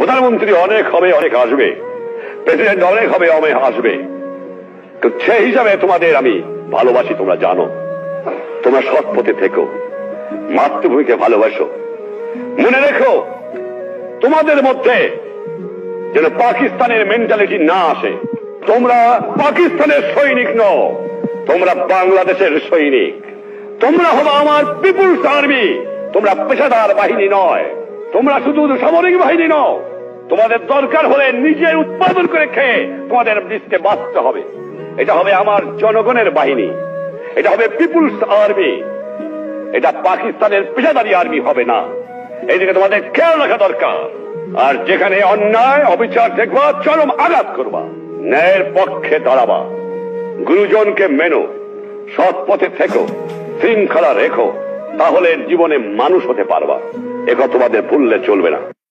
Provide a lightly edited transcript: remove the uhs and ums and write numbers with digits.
প্রধানমন্ত্রী অনেক হবে, অনেক আসবে, প্রেসিডেন্ট অনেক হবে, অনেক আসবে, সেই হিসাবে তোমাদের আমি ভালোবাসি, তোমরা জানো। তোমরা সৎ পথে থেকো, মাতৃভূমিকে ভালোবাসো। মনে রেখো, তোমাদের মধ্যে যেন পাকিস্তানের মেন্টালিটি না আসে। তোমরা পাকিস্তানের সৈনিক নও, তোমরা বাংলাদেশের সৈনিক। তোমরা হলো আমার পিপুলস আর্মি। তোমরা পেশাদার বাহিনী নয়, তোমরা শুধু সামরিক বাহিনী নও। তোমাদের দরকার হলে নিজের উৎপাদন করে খেয়ে তোমাদের দেশকে বাঁচতে হবে। এটা হবে আমার জনগণের বাহিনী, এটা হবে পিপুলস আর্মি। এটা পাকিস্তানের পেশাদারি আর্মি হবে না। এইদিকে তোমাদের খেয়াল রাখা দরকার। আর যেখানে অন্যায় অবিচার দেখবা, চরম আঘাত করবা, ন্যায়ের পক্ষে দাঁড়াবা, গুরুজনকে মেনো, সৎ পথে থেকো, শৃঙ্খলা রেখো, তাহলে জীবনে মানুষ হতে পারবা। একথা তোমাদের ভুললে চলবে না।